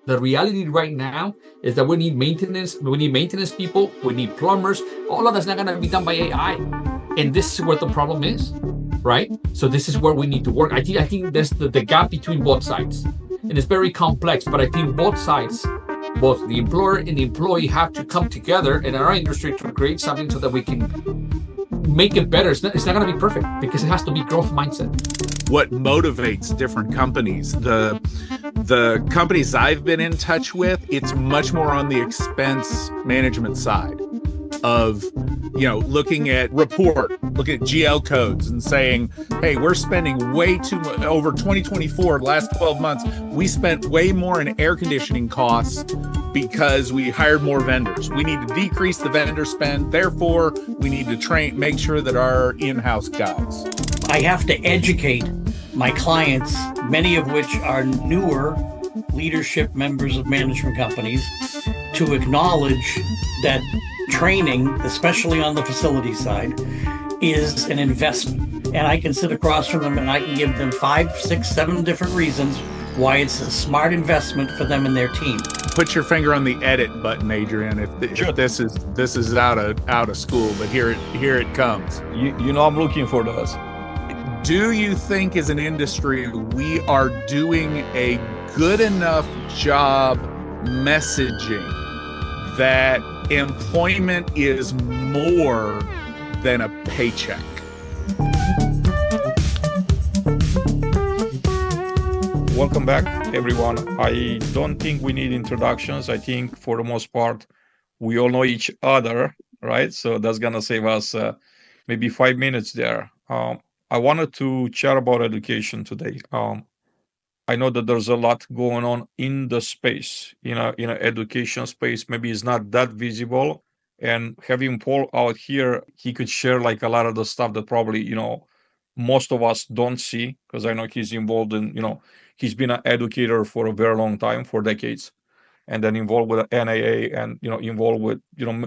The reality right now is that we need maintenance people, we need plumbers. All of that's not going to be done by AI. And this is where the problem is, right? So this is where we need to work. I think there's the gap between both sides. And it's very complex, but I think both sides, both the employer and the employee, have to come together in our industry to create something so that we can make it better. It's not going to be perfect because it has to be growth mindset. What motivates different companies? The companies I've been in touch with, it's much more on the expense management side of, looking at looking at GL codes and saying, hey, we're spending way too much over 2024, last 12 months. We spent way more in air conditioning costs because we hired more vendors. We need to decrease the vendor spend. Therefore, we need to make sure that our in-house guys. I have to educate my clients, many of which are newer leadership members of management companies, to acknowledge that training, especially on the facility side, is an investment. And I can sit across from them and I can give them 5, 6, 7 different reasons why it's a smart investment for them and their team. Put your finger on the edit button, Adrian. If this is out of school, but here it comes. I'm looking for this. Do you think as an industry we are doing a good enough job messaging that employment is more than a paycheck? Welcome back, everyone. I don't think we need introductions. I think for the most part, we all know each other, right? So that's going to save us maybe 5 minutes there. I wanted to chat about education today. I know that there's a lot going on in the space, in a education space. Maybe it's not that visible. And having Paul out here, he could share like a lot of the stuff that probably, most of us don't see, because I know he's involved in, he's been an educator for a very long time, for decades, and then involved with the NAA and, involved with,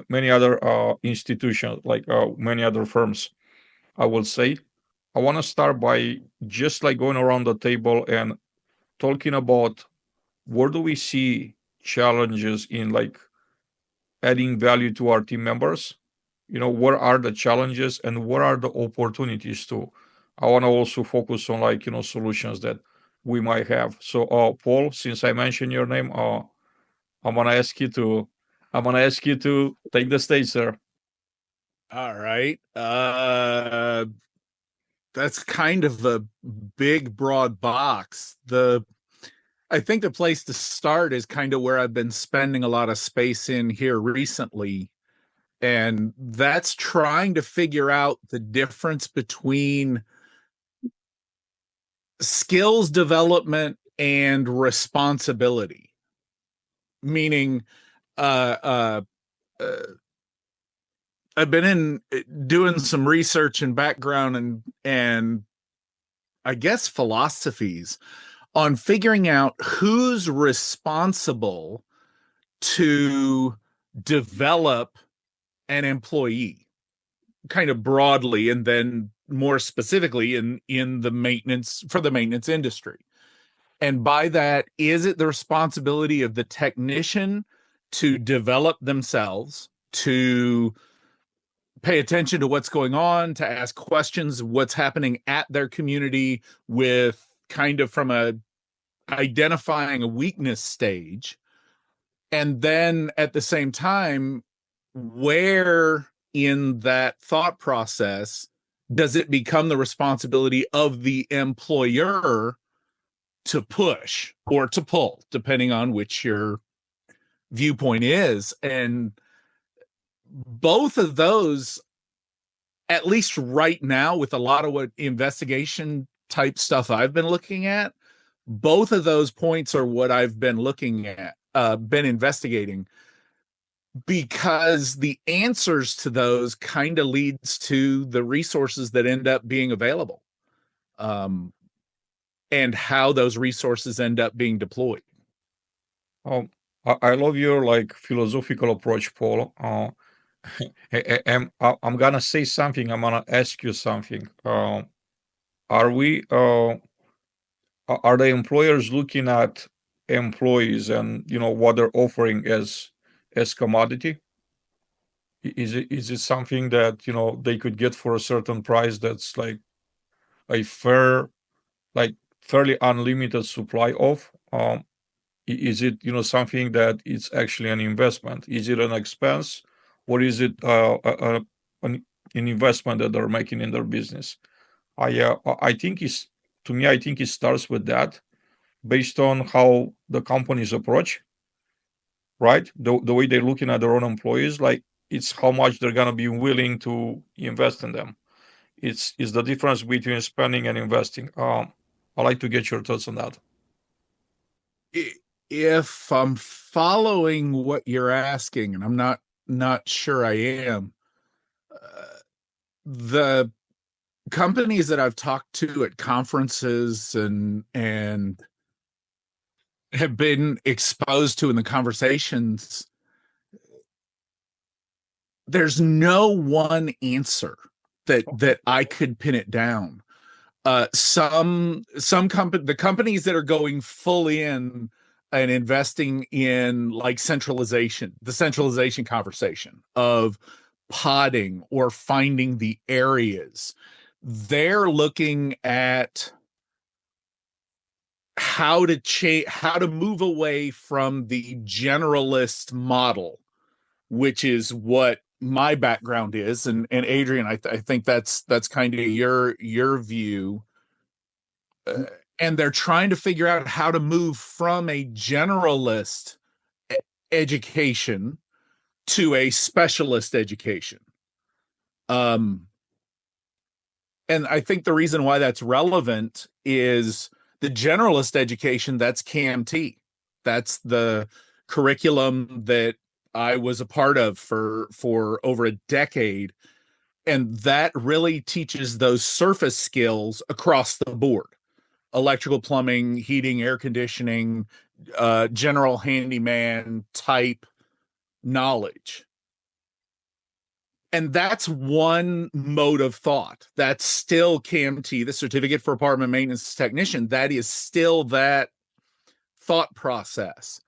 many other institutions, like many other firms, I will say. I want to start by just like going around the table and talking about where do we see challenges in like adding value to our team members? What are the challenges and what are the opportunities too? I want to also focus on like, solutions that we might have. So, Paul, since I mentioned your name, I'm gonna ask you to take the stage, sir. All right. That's kind of a big, broad box. I think the place to start is kind of where I've been spending a lot of space in here recently. And that's trying to figure out the difference between skills development and responsibility. Meaning, I've been doing some research and background and I guess philosophies on figuring out who's responsible to develop an employee, kind of broadly, and then more specifically in the maintenance industry. And by that, is it the responsibility of the technician to develop themselves, to pay attention to what's going on, to ask questions, what's happening at their community, with kind of from a identifying a weakness stage, and then at the same time, where in that thought process does it become the responsibility of the employer to push or to pull, depending on which your viewpoint is? And both of those, at least right now, with a lot of what investigation type stuff I've been looking at, both of those points are what I've been looking at, been investigating, because the answers to those kind of leads to the resources that end up being available, and how those resources end up being deployed. I love your like philosophical approach, Paul. I'm gonna say something. I'm gonna ask you something. Are the employers looking at employees and what they're offering as commodity? Is it something that they could get for a certain price that's like a fair, like fairly unlimited supply of? Is it something that it's actually an investment? Is it an expense, or is it an investment that they're making in their business? I think I think it starts with that, based on how the companies approach, right? The way they're looking at their own employees, like it's how much they're gonna be willing to invest in them. It's the difference between spending and investing. I'd like to get your thoughts on that. If I'm following what you're asking, and I'm not sure I am, the companies that I've talked to at conferences and have been exposed to in the conversations, there's no one answer that I could pin it down. The companies that are going full in and investing in like the centralization conversation of podding or finding the areas, they're looking at how to move away from the generalist model, which is what my background is, and Adrian, I think that's kind of your view, and they're trying to figure out how to move from a generalist education to a specialist education. And I think the reason why that's relevant is the generalist education, that's CAMT. That's the curriculum that I was a part of for over a decade. And that really teaches those surface skills across the board: electrical, plumbing, heating, air conditioning, general handyman type knowledge. And that's one mode of thought. That's still CAMT, the Certificate for Apartment Maintenance Technician. That is still that thought process.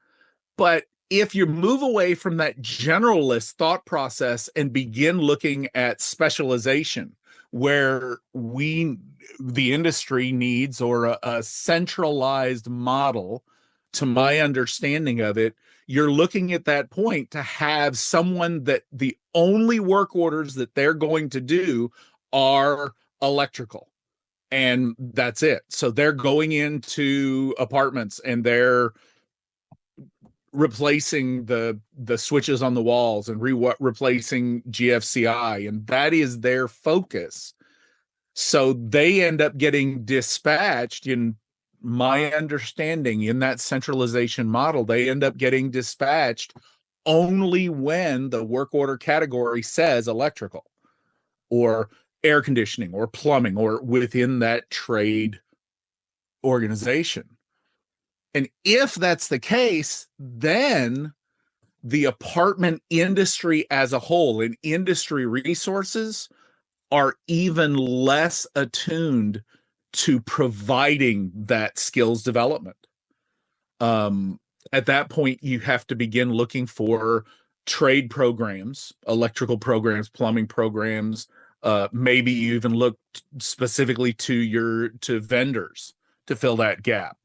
But if you move away from that generalist thought process and begin looking at specialization, where the industry needs, or a centralized model, to my understanding of it, you're looking at that point to have someone that the only work orders that they're going to do are electrical, and that's it. So they're going into apartments and they're replacing the switches on the walls and replacing GFCI, and that is their focus. So they end up getting dispatched, in my understanding, in that centralization model, they end up getting dispatched only when the work order category says electrical or air conditioning or plumbing, or within that trade organization. And if that's the case, then the apartment industry as a whole and industry resources are even less attuned to providing that skills development. At that point, you have to begin looking for trade programs, electrical programs, plumbing programs. Maybe you even look specifically to vendors to fill that gap.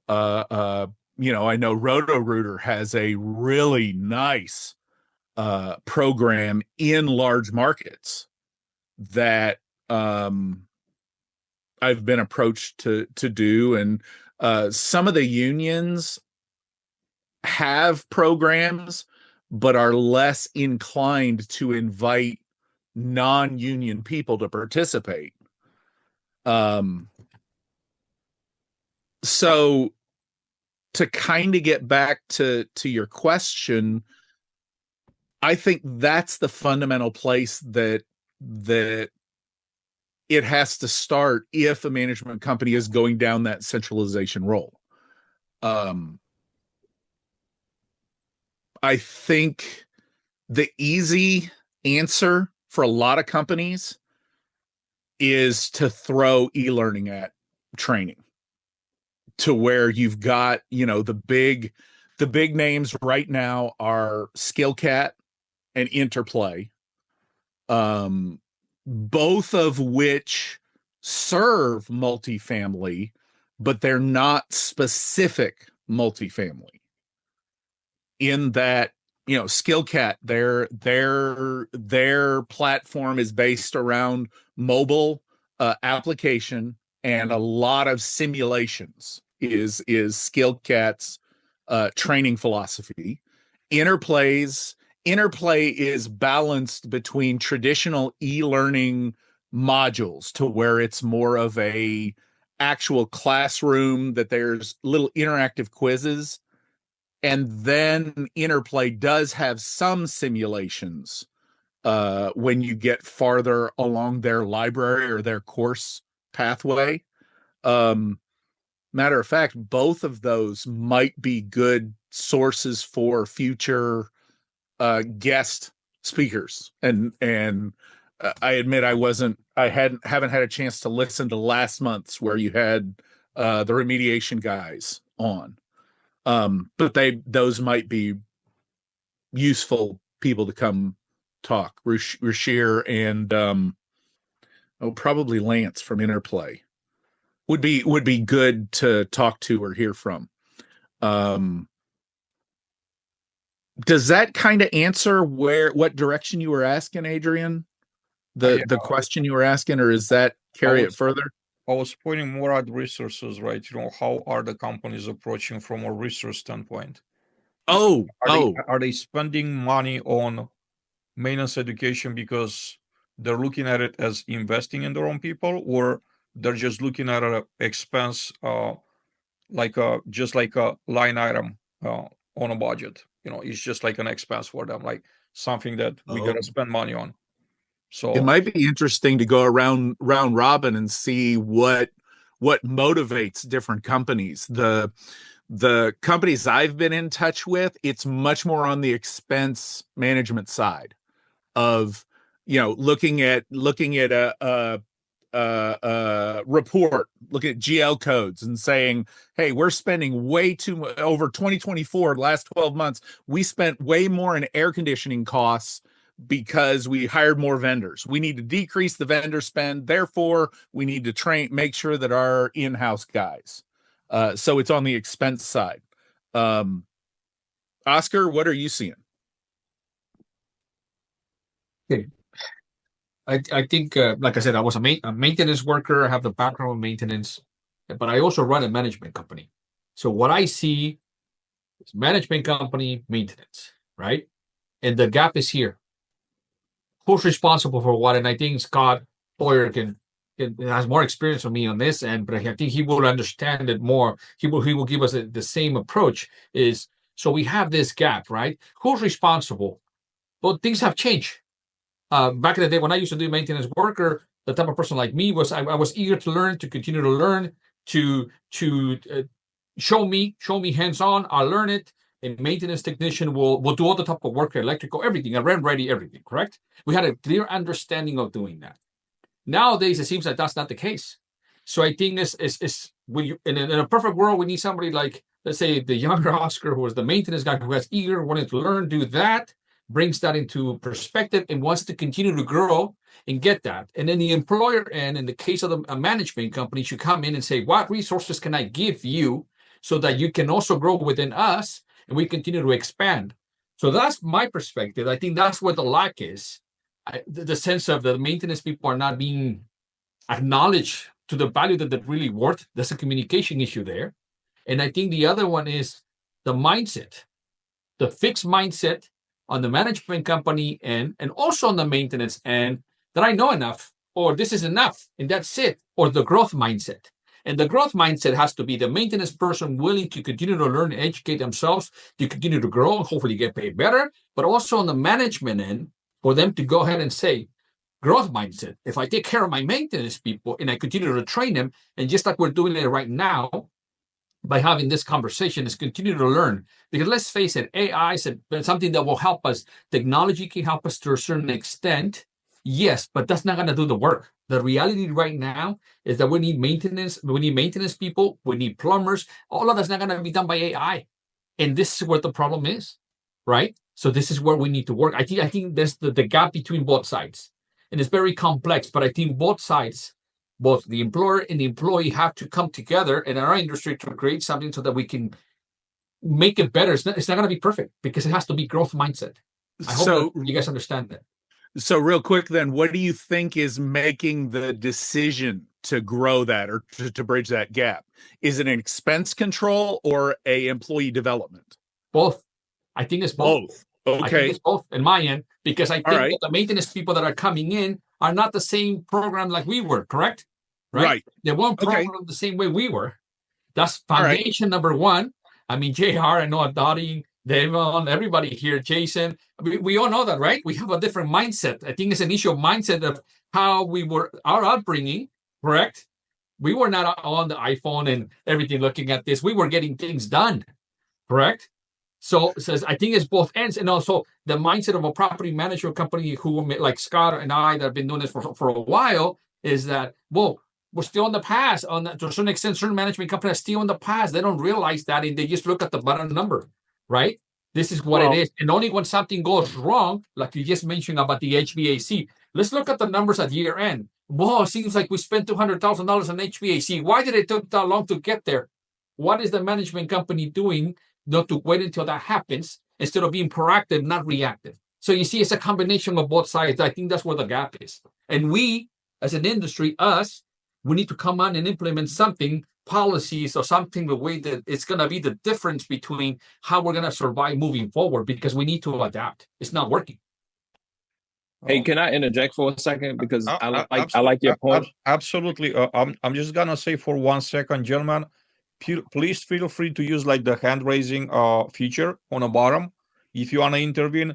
I know Roto-Rooter has a really nice program in large markets that I've been approached to do, and some of the unions have programs but are less inclined to invite non-union people to participate. So to kind of get back to your question, I think that's the fundamental place that it has to start if a management company is going down that centralization role. I think the easy answer for a lot of companies is to throw e-learning at training. to where you've got, the big names right now are Skillcat and Interplay, both of which serve multifamily, but they're not specific multifamily. In that, Skillcat, their platform is based around mobile application, and a lot of simulations is Skillcat's training philosophy. Interplay is balanced between traditional e-learning modules to where it's more of a actual classroom that there's little interactive quizzes, and then Interplay does have some simulations when you get farther along their library or their course pathway. Matter of fact, both of those might be good sources for future guest speakers. And I admit I haven't had a chance to listen to last month's, where you had the remediation guys on. But those might be useful people to come talk. Rashir and probably Lance from Interplay would be good to talk to or hear from. Does that kind of answer what direction you were asking, Adrian? The question you were asking, or is that carry it further? I was pointing more at resources, right? How are the companies approaching from a resource standpoint? Are they spending money on maintenance education because they're looking at it as investing in their own people, or they're just looking at an expense just like a line item on a budget? It's just like an expense for them, like something that we gotta spend money on. So it might be interesting to go round robin and see what motivates different companies. The companies I've been in touch with, it's much more on the expense management side of, looking at a report, looking at GL codes and saying, hey, we're spending way too much over 2024, last 12 months. We spent way more in air conditioning costs because we hired more vendors. We need to decrease the vendor spend. Therefore, we need to make sure that our in-house guys. So it's on the expense side. Oscar, what are you seeing? Okay. I think, like I said, I was a maintenance worker. I have the background in maintenance, but I also run a management company. So what I see is management company, maintenance, right? And the gap is here. Who's responsible for what? And I think Scott Boyer has more experience than me on this end, but I think he will understand it more. He will give us the same approach. So we have this gap, right? Who's responsible? Well, things have changed. Back in the day when I used to do maintenance worker, the type of person like me was I was eager to learn, to continue to learn, to show me hands-on. I'll learn it. A maintenance technician will do all the type of work, electrical, everything, and ready everything, correct? We had a clear understanding of doing that. Nowadays, it seems like that's not the case. So I think in a perfect world, we need somebody like, let's say, the younger Oscar, who was the maintenance guy, who has eager, wanted to learn, do that, brings that into perspective and wants to continue to grow and get that. And then the employer, and in the case of a management company, should come in and say, what resources can I give you so that you can also grow within us and we continue to expand? So that's my perspective. I think that's where the lack is. The sense of the maintenance people are not being acknowledged to the value that they're really worth. There's a communication issue there. And I think the other one is the mindset, the fixed mindset on the management company and also on the maintenance end, that I know enough, or this is enough, and that's it, or the growth mindset. And the growth mindset has to be the maintenance person willing to continue to learn and educate themselves, to continue to grow and hopefully get paid better, but also on the management end, for them to go ahead and say, growth mindset. If I take care of my maintenance people and I continue to train them, and just like we're doing it right now, by having this conversation, is continue to learn. Because let's face it, AI is something that will help us. Technology can help us to a certain extent, Yes, but that's not going to do the work. The reality right now is that we need maintenance. We need maintenance people. We need plumbers. All of that's not going to be done by AI. And this is where the problem is, right? So this is where we need to work. I think there's the gap between both sides. And it's very complex, but I think both sides, both the employer and the employee, have to come together in our industry to create something so that we can make it better. It's not going to be perfect because it has to be growth mindset. I hope So, that you guys understand that. so real quick then, what do you think is making the decision to grow that or to bridge that gap? Is it an expense control or a employee development? Both. I think it's both. I think Okay. it's both in my end because I think All right. that the maintenance people that are coming in are not the same program like we were, correct? Right. They weren't Okay. programmed the same way we were. That's All right. foundation number one. I mean, JR, I know Dottie, Devon, everybody here, Jason. We all know that, right? We have a different mindset. I think it's an issue of mindset of how we were, our upbringing, correct? We were not on the iPhone and everything looking at this. We were getting things done, correct? So it says, I think it's both ends. And also the mindset of a property management company who, like Scott and I, that have been doing this for a while, is that, well, we're still in the past. To a certain extent, certain management companies are still in the past. They don't realize that, and they just look at the bottom number, right? This is what it is. And only when something goes wrong, like you just mentioned about the HVAC, let's look at the numbers at year end. Whoa, it seems like we spent $200,000 on HVAC. Why did it take that long to get there? What is the management company doing not to wait until that happens instead of being proactive, not reactive? So you see, it's a combination of both sides. I think that's where the gap is. And we, as an industry, we need to come on and implement something, policies or something, the way that it's going to be the difference between how we're going to survive moving forward, because we need to adapt. It's not working. Hey, can I interject for a second? Because I like your absolutely, point. Absolutely. I'm just gonna say for 1 second, gentlemen, please feel free to use like the hand raising feature on the bottom if you want to intervene.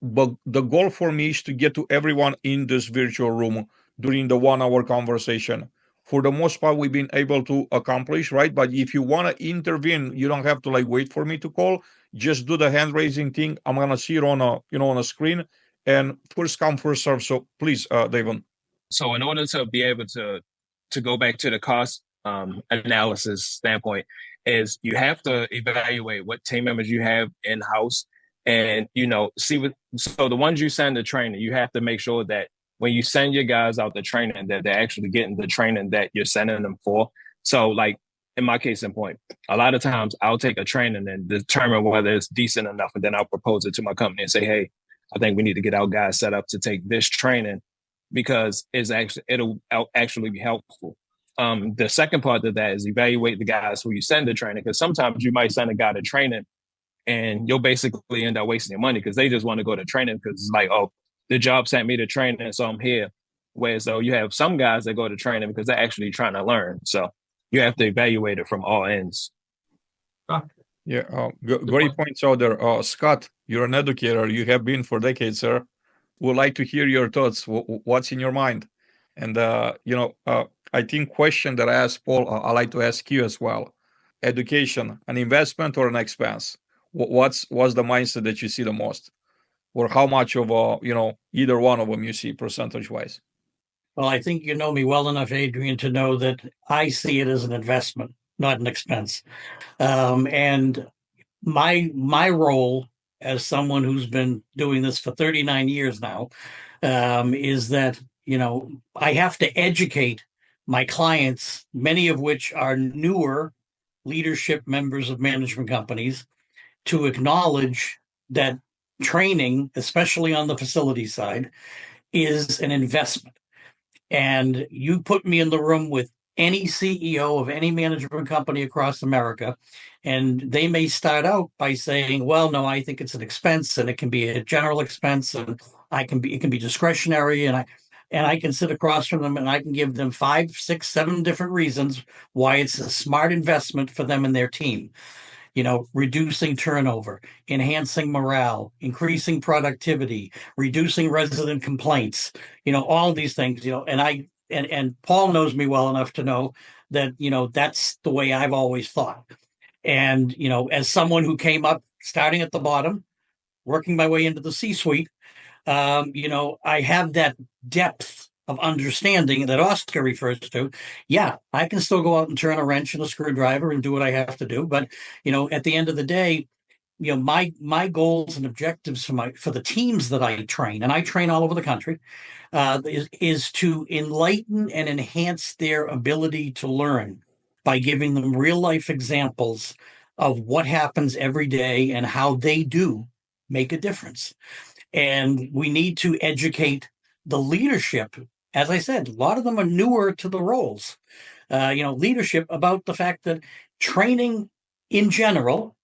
But the goal for me is to get to everyone in this virtual room during the 1 hour conversation. For the most part, we've been able to accomplish, right? But if you want to intervene, you don't have to like wait for me to call. Just do the hand raising thing. I'm gonna see it on a screen, and first come, first serve. So please, Davon. So in order to be able to go back to the cost analysis standpoint, is you have to evaluate what team members you have in house, and see what. So the ones you send to training, you have to make sure that when you send your guys out to training, that they're actually getting the training that you're sending them for. So like in my case in point, a lot of times I'll take a training and determine whether it's decent enough, and then I'll propose it to my company and say, hey, I think we need to get our guys set up to take this training because it'll actually be helpful. The second part of that is evaluate the guys who you send to training, because sometimes you might send a guy to training and you'll basically end up wasting your money because they just want to go to training because it's like, oh, the job sent me to training, so I'm here. Whereas though you have some guys that go to training because they're actually trying to learn. So you have to evaluate it from all ends. Yeah, great points out there. Scott, you're an educator. You have been for decades, sir. Would like to hear your thoughts. What's in your mind? And I think question that I asked Paul, I like to ask you as well. Education, an investment or an expense? What's the mindset that you see the most, or how much of either one of them you see percentage wise? Well, I think you know me well enough, Adrian, to know that I see it as an investment, not an expense. And my role as someone who's been doing this for 39 years now is that I have to educate my clients, many of which are newer leadership members of management companies, to acknowledge that training, especially on the facility side, is an investment. And you put me in the room with any CEO of any management company across America, and they may start out by saying, well, no, I think it's an expense, and it can be a general expense, and it can be discretionary, and I can sit across from them and I can give them 5, 6, 7 different reasons why it's a smart investment for them and their team. Reducing turnover, enhancing morale, increasing productivity, reducing resident complaints, all these things, and Paul knows me well enough to know that, that's the way I've always thought. And, as someone who came up starting at the bottom, working my way into the C-suite, I have that depth of understanding that Oscar refers to. Yeah, I can still go out and turn a wrench and a screwdriver and do what I have to do. But, at the end of the day, my goals and objectives for the teams that I train, and I train all over the country, is to enlighten and enhance their ability to learn by giving them real life examples of what happens every day and how they do make a difference. And we need to educate the leadership. As I said, a lot of them are newer to the roles. Leadership about the fact that training in general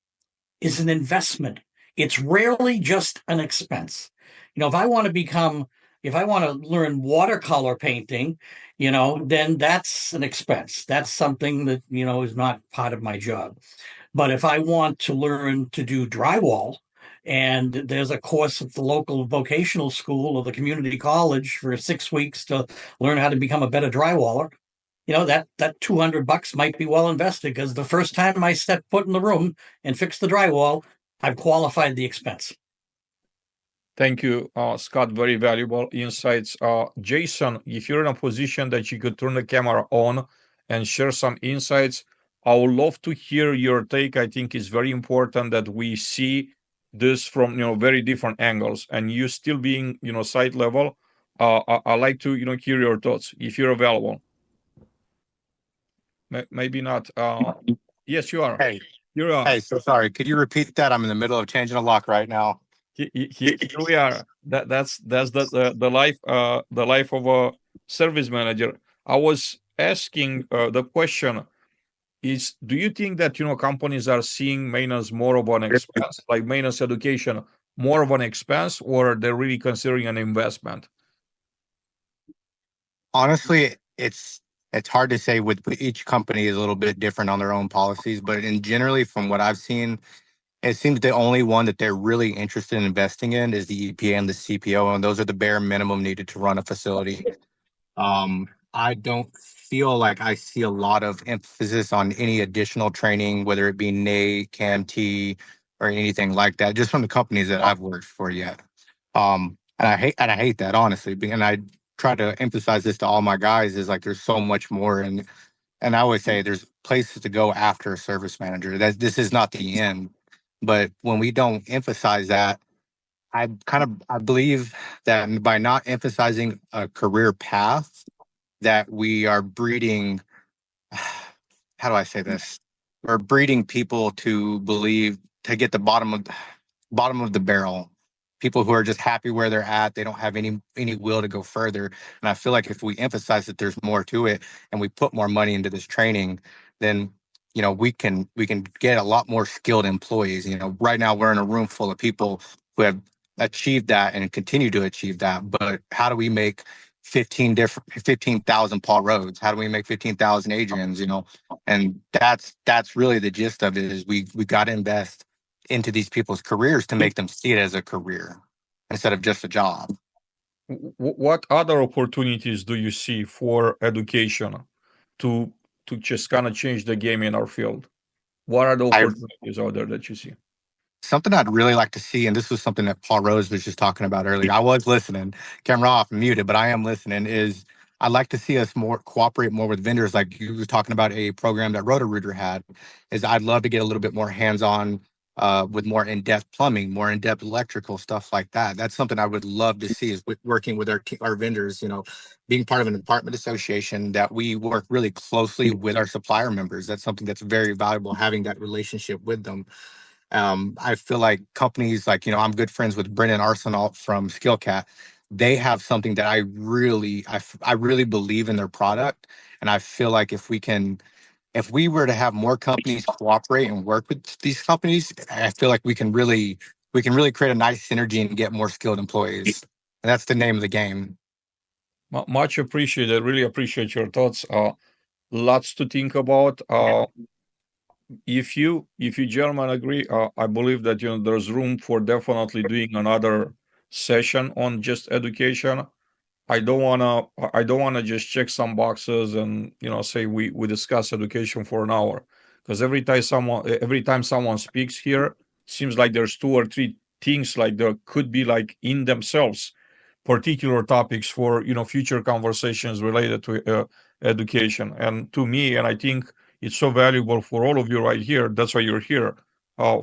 is an investment. It's rarely just an expense. If I want to learn watercolor painting, then that's an expense. That's something that, is not part of my job. But if I want to learn to do drywall, and there's a course at the local vocational school or the community college for 6 weeks to learn how to become a better drywaller, that $200 might be well invested, because the first time I step foot in the room and fix the drywall, I've qualified the expense. Thank you, Scott. Very valuable insights. Jason, if you're in a position that you could turn the camera on and share some insights, I would love to hear your take. I think it's very important that we see this from very different angles. And you still being site level, I like to hear your thoughts if you're available. Maybe not. Yes, you are. Hey, You are. hey, so sorry. Could you repeat that? I'm in the middle of changing a lock right now. Here we are. That's the life of a service manager. I was asking the question is, do you think that companies are seeing maintenance more of an expense, like maintenance education more of an expense, or they're really considering an investment? Honestly, it's hard to say. With each company is a little bit different on their own policies, but generally, from what I've seen, it seems the only one that they're really interested in investing in is the EPA and the CPO, and those are the bare minimum needed to run a facility. I don't feel like I see a lot of emphasis on any additional training, whether it be NA, CAMT, or anything like that, just from the companies that I've worked for yet. And I hate that, honestly. And I try to emphasize this to all my guys, is like there's so much more, and I always say there's places to go after a service manager. That this is not the end. But when we don't emphasize that, I believe that by not emphasizing a career path, that we are breeding, how do I say this? We're breeding people to believe, to get the bottom of the barrel. People who are just happy where they're at. They don't have any will to go further. And I feel like if we emphasize that there's more to it, and we put more money into this training, then we can get a lot more skilled employees. Right now we're in a room full of people who have achieved that and continue to achieve that. But how do we make 15,000 Paul Rhodes? How do we make 15,000 Adrians? And that's really the gist of it, is we got to invest into these people's careers to make them see it as a career instead of just a job. What other opportunities do you see for education to just kind of change the game in our field? What are the opportunities out there that you see? Something I'd really like to see, and this was something that Paul Rose was just talking about earlier. I was listening, camera off, muted, but I am listening. Is I'd like to see us cooperate more with vendors. Like you were talking about a program that Roto-Rooter had. Is I'd love to get a little bit more hands-on with more in-depth plumbing, more in-depth electrical stuff like that. That's something I would love to see, is working with our vendors. Being part of an apartment association, that we work really closely with our supplier members. That's something that's very valuable, having that relationship with them. I feel like companies like, I'm good friends with Brennan Arsenault from SkillCat. They have something that I really believe in their product. And I feel like if we were to have more companies cooperate and work with these companies, I feel like we can really create a nice synergy and get more skilled employees. And that's the name of the game. Much appreciated. Really appreciate your thoughts. Lots to think about. If you gentlemen agree, I believe that there's room for definitely doing another session on just education. I don't wanna just check some boxes and say we discuss education for an hour, because every time someone speaks here, seems like there's 2 or 3 things like there could be like in themselves particular topics for future conversations related to education. And to me, and I think it's so valuable for all of you right here, that's why you're here.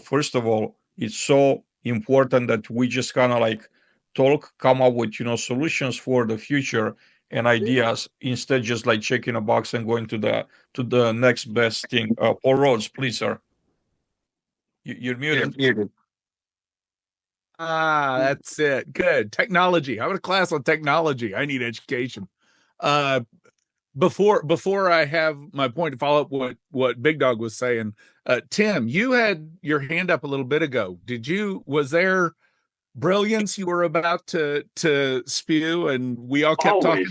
First of all, it's so important that we just kind of like talk, come up with solutions for the future and ideas, instead just like checking a box and going to the next best thing. Paul Rhodes, please, sir. You're muted. Muted. That's it. Good. Technology. I have a class on technology. I need education. Before I have my point to follow up what Big Dog was saying, Tim, you had your hand up a little bit ago. Was there brilliance you were about to spew and we all kept talking?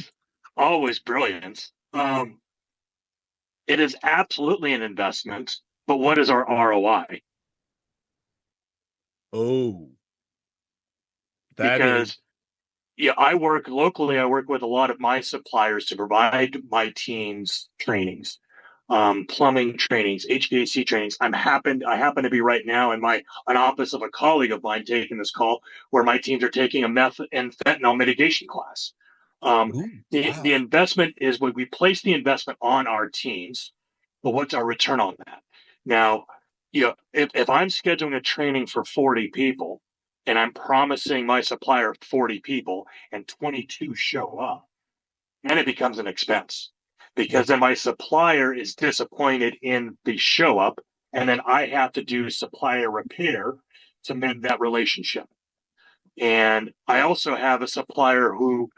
Always brilliance. It is absolutely an investment, but what is our ROI? Oh, Because I work locally. I work with a lot of my suppliers to provide my teams trainings, plumbing trainings, HVAC trainings. I happen to be right now in an office of a colleague of mine taking this call, where my teams are taking a meth and fentanyl mitigation class. The investment is when we place the investment on our teams, but what's our return on that? Now, if I'm scheduling a training for 40 people and I'm promising my supplier 40 people and 22 show up, then it becomes an expense, because then my supplier is disappointed in the show up, and then I have to do supplier repair to mend that relationship. And I also have a supplier who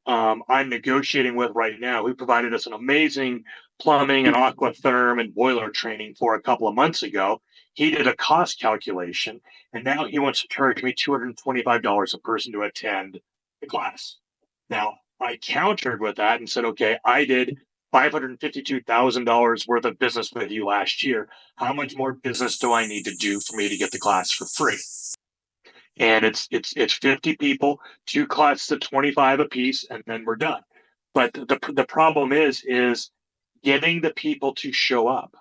I'm negotiating with right now, who provided us an amazing plumbing and aquatherm and boiler training for a couple of months ago. He did a cost calculation, and now he wants to charge me $225 a person to attend the class. Now, I countered with that and said, okay, I did $552,000 worth of business with you last year. How much more business do I need to do for me to get the class for free? And it's 50 people, 2 classes at 25 a piece, and then we're done. But the problem is getting the people to show up.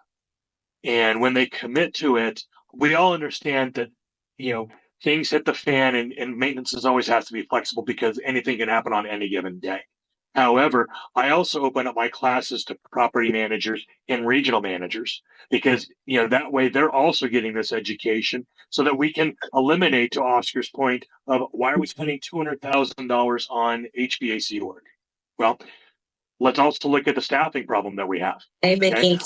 And when they commit to it, we all understand that, things hit the fan, and maintenance always has to be flexible, because anything can happen on any given day. However, I also open up my classes to property managers and regional managers, because that way they're also getting this education, so that we can eliminate, to Oscar's point, of why are we spending $200,000 on HVAC work? Well, let's also look at the staffing problem that we have. Okay?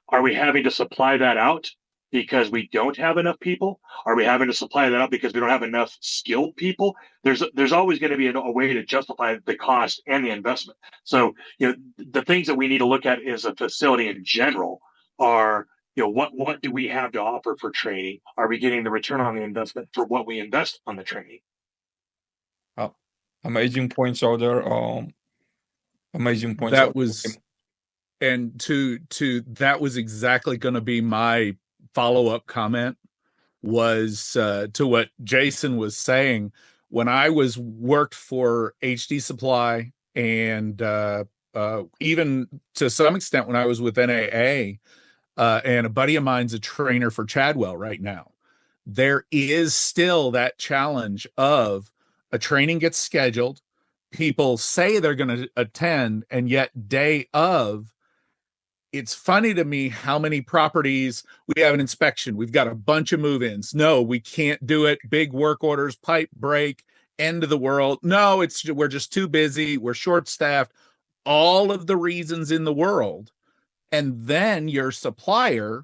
Are we having to supply that out because we don't have enough people? Are we having to supply that out because we don't have enough skilled people? There's always going to be a way to justify the cost and the investment. So, the things that we need to look at as a facility in general are, what do we have to offer for training? Are we getting the return on the investment for what we invest on the training? Amazing points out there. Amazing points. That was, and to that was exactly going to be my follow-up comment, was to what Jason was saying. When I worked for HD Supply, and even to some extent when I was with NAA, and a buddy of mine's a trainer for Chadwell right now, there is still that challenge of a training gets scheduled, people say they're going to attend, and yet day of, it's funny to me how many properties we have an inspection. We've got a bunch of move-ins. No, we can't do it. Big work orders, pipe break, end of the world. No, we're just too busy. We're short-staffed. All of the reasons in the world. And then your supplier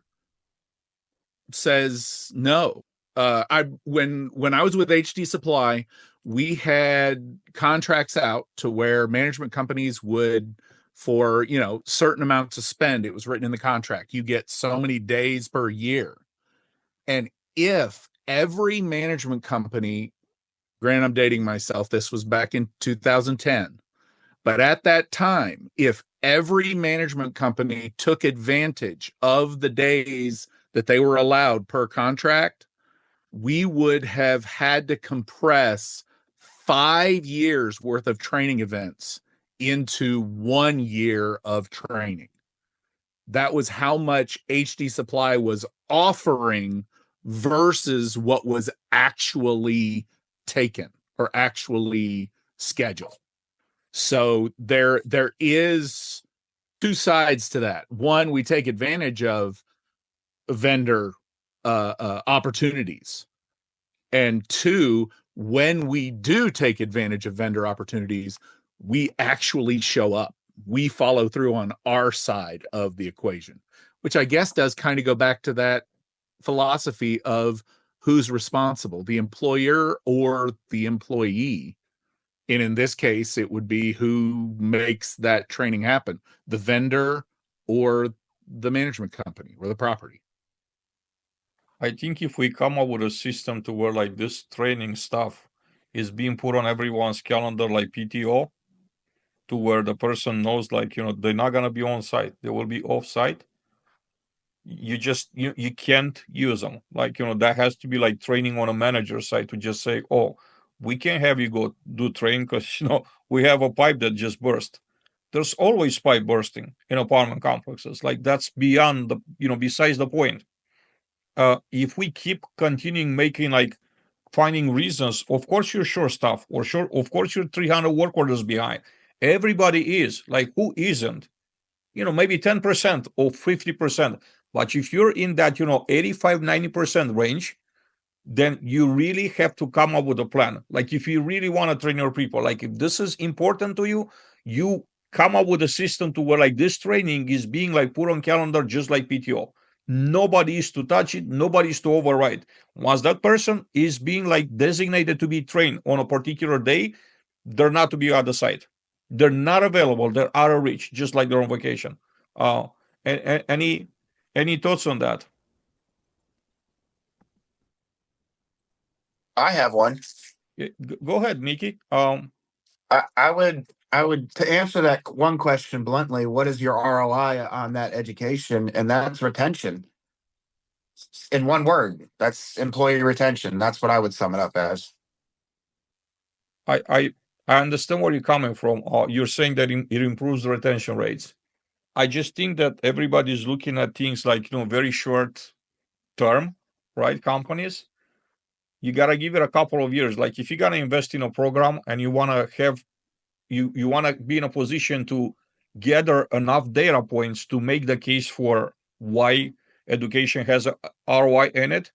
says no. When I was with HD Supply, we had contracts out to where management companies would, for certain amounts to spend, it was written in the contract, you get so many days per year. And if every management company, granted I'm dating myself, this was back in 2010, but at that time, if every management company took advantage of the days that they were allowed per contract, we would have had to compress 5 years worth of training events into 1 year of training. That was how much HD Supply was offering versus what was actually taken or actually scheduled. So there is two sides to that. One, we take advantage of vendor opportunities, and two, when we do take advantage of vendor opportunities, we actually show up. We follow through on our side of the equation, which I guess does kind of go back to that philosophy of who's responsible, the employer or the employee. And in this case, it would be who makes that training happen, the vendor or the management company or the property. I think if we come up with a system to where like this training stuff is being put on everyone's calendar, like PTO, to where the person knows, like, they're not going to be on site, they will be off site. You just, you can't use them. Like, that has to be like training on a manager side to just say, oh, we can't have you go do training because, we have a pipe that just burst. There's always pipe bursting in apartment complexes. Like that's beyond the, besides the point. If we keep continuing making like finding reasons, of course you're short staff, or sure, of course you're 300 work orders behind. Everybody is. Like, who isn't? Maybe 10% or 50%. But if you're in that, 85, 90% range, then you really have to come up with a plan. Like, if you really want to train your people, like if this is important to you, you come up with a system to where like this training is being like put on calendar just like PTO. Nobody is to touch it, nobody is to override. Once that person is being like designated to be trained on a particular day, they're not to be at the site. They're not available, they're out of reach, just like they're on vacation. Any thoughts on that? I have one. Go ahead, Nikki. I would to answer that one question bluntly, what is your ROI on that education? And that's retention. In one word, that's employee retention. That's what I would sum it up as. I understand where you're coming from. You're saying that it improves the retention rates. I just think that everybody's looking at things like, very short term, right? Companies, you got to give it a couple of years. Like if you're going to invest in a program and you want to have, you want to be in a position to gather enough data points to make the case for why education has a ROI in it,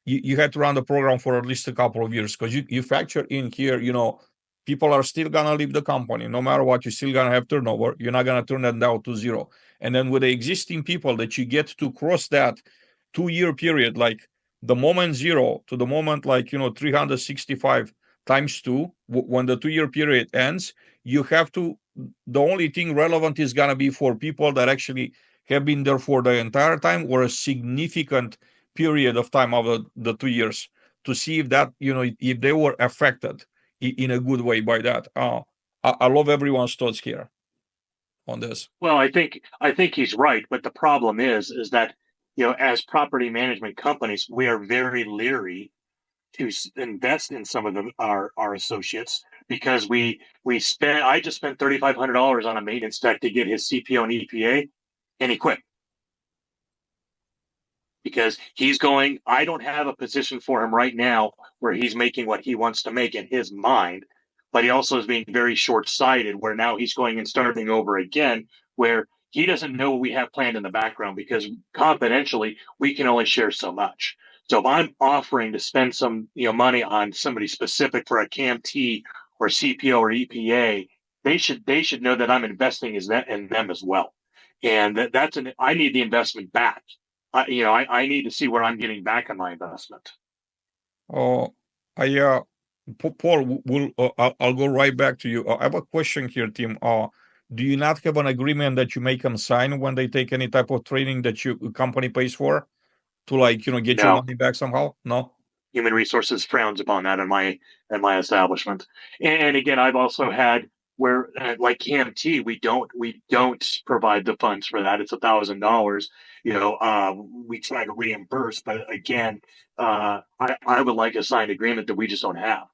you have to run the program for at least a couple of years, because you factor in here, people are still going to leave the company. No matter what, you're still going to have turnover. You're not going to turn that down to zero. And then with the existing people that you get to cross that 2-year period, like the moment zero to the moment, like, 365 times two, when the 2-year period ends, you have to, the only thing relevant is going to be for people that actually have been there for the entire time or a significant period of time over the 2 years, to see if that, if they were affected in a good way by that. I love everyone's thoughts here on this. Well, I think he's right, but the problem is that as property management companies, we are very leery to invest in some of our associates, because I just spent $3,500 on a maintenance tech to get his CPO and EPA, and he quit because I don't have a position for him right now where he's making what he wants to make in his mind, but he also is being very short-sighted, where now he's going and starting over again, where he doesn't know what we have planned in the background, because confidentially, we can only share so much. So if I'm offering to spend some money on somebody specific for a CAMT or CPO or EPA, they should know that I'm investing in them as well. And I need the investment back. I need to see where I'm getting back on my investment. Paul, I'll go right back to you. I have a question here, Tim. Do you not have an agreement that you make them sign when they take any type of training that your company pays for, to get your money back somehow? No. Human resources frowns upon that in my establishment. And again, I've also had where like CAMT, we don't provide the funds for that. It's $1,000. We try to reimburse, but again, I would like a signed agreement that we just don't have.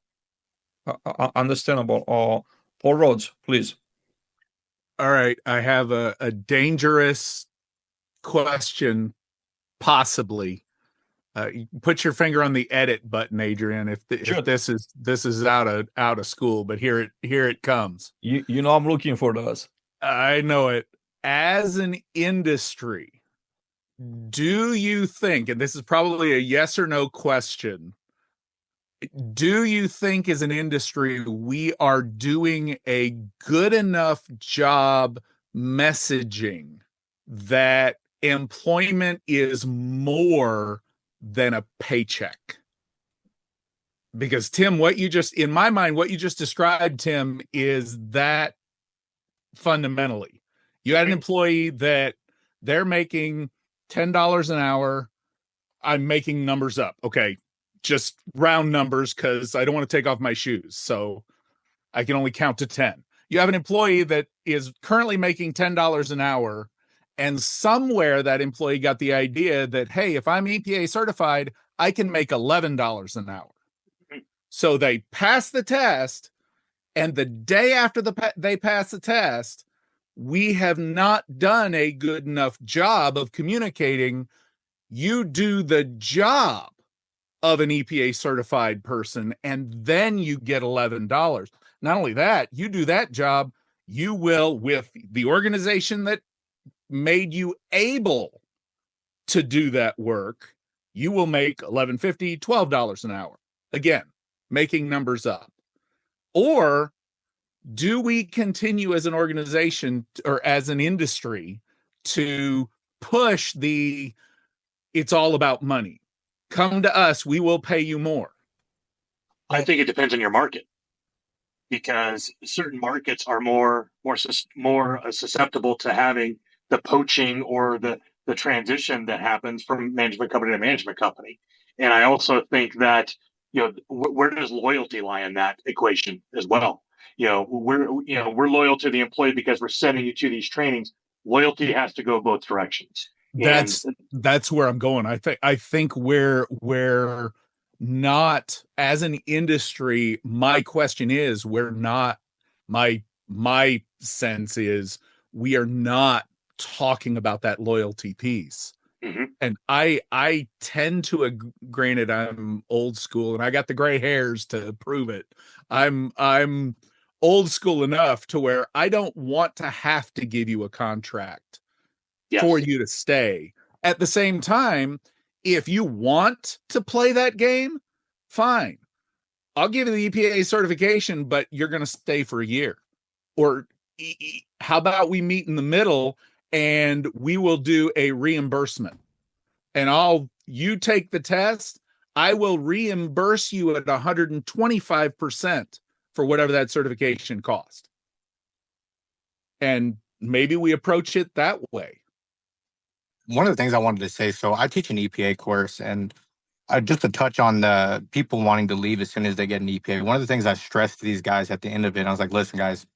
Understandable. Paul Rhodes, please. All right, I have a dangerous question, possibly. Put your finger on the edit button, Adrian. If Sure. this is out of school, but here it comes. You know I'm looking for those. I know it. As an industry, do you think, and this is probably a yes or no question, do you think as an industry we are doing a good enough job messaging that employment is more than a paycheck? Because Tim, in my mind, what you just described, Tim, is that fundamentally. You had an employee that they're making $10 an hour. I'm making numbers up. Okay. Just round numbers because I don't want to take off my shoes. So I can only count to 10. You have an employee that is currently making $10 an hour. And somewhere that employee got the idea that, hey, if I'm EPA certified, I can make $11 an hour. So they pass the test. And the day after they pass the test, we have not done a good enough job of communicating. You do the job of an EPA certified person, and then you get $11. Not only that, you do that job, you will, with the organization that made you able to do that work, you will make $11.50, $12 an hour. Again, making numbers up. Or do we continue as an organization or as an industry to push it's all about money? Come to us, we will pay you more. I think it depends on your market, because certain markets are more susceptible to having the poaching or the transition that happens from management company to management company. And I also think that, where does loyalty lie in that equation as well? We're loyal to the employee because we're sending you to these trainings. Loyalty has to go both directions. That's where I'm going. I think we're not, as an industry, my question is, we're not, my sense is we are not talking about that loyalty piece. Mm-hmm. And I tend to, granted, I'm old school and I got the gray hairs to prove it. I'm old school enough to where I don't want to have to give you a contract for you to stay. At the same time, if you want to play that game, fine. I'll give you the EPA certification, but you're going to stay for a year. Or how about we meet in the middle and we will do a reimbursement? And you take the test, I will reimburse you at 125% for whatever that certification cost. And maybe we approach it that way. One of the things I wanted to say, so I teach an EPA course, and just to touch on the people wanting to leave as soon as they get an EPA, one of the things I stressed to these guys at the end of it, I was like, listen, guys,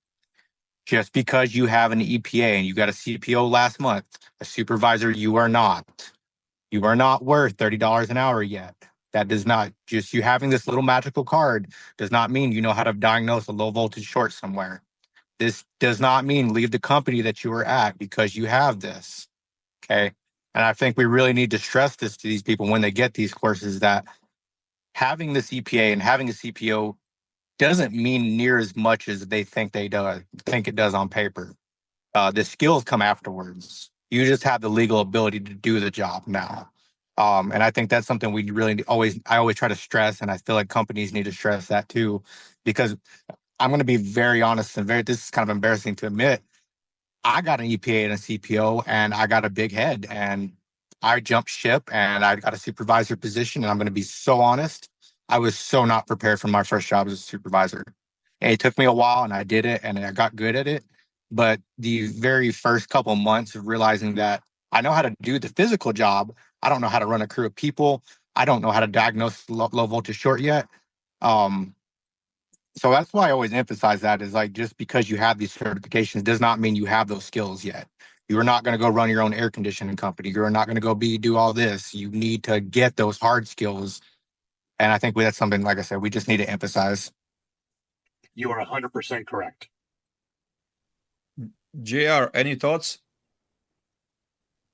just because you have an EPA and you got a CPO last month, a supervisor, you are not. You are not worth $30 an hour yet. That does not, just you having this little magical card does not mean you know how to diagnose a low voltage short somewhere. This does not mean leave the company that you are at because you have this. Okay. And I think we really need to stress this to these people when they get these courses, that having this EPA and having a CPO doesn't mean near as much as they think it does on paper. The skills come afterwards. You just have the legal ability to do the job now. And I think that's something we really I always try to stress, and I feel like companies need to stress that too, because I'm going to be very honest and this is kind of embarrassing to admit. I got an EPA and a CPO, and I got a big head, and I jumped ship, and I got a supervisor position. And I'm going to be so honest, I was so not prepared for my first job as a supervisor. And it took me a while, and I did it, and I got good at it. But the very first couple months of realizing that I know how to do the physical job, I don't know how to run a crew of people. I don't know how to diagnose low voltage short yet. So that's why I always emphasize that, is like, just because you have these certifications does not mean you have those skills yet. You are not going to go run your own air conditioning company. You're not going to go do all this. You need to get those hard skills. And I think that's something, like I said, we just need to emphasize. You are 100% correct. JR, any thoughts?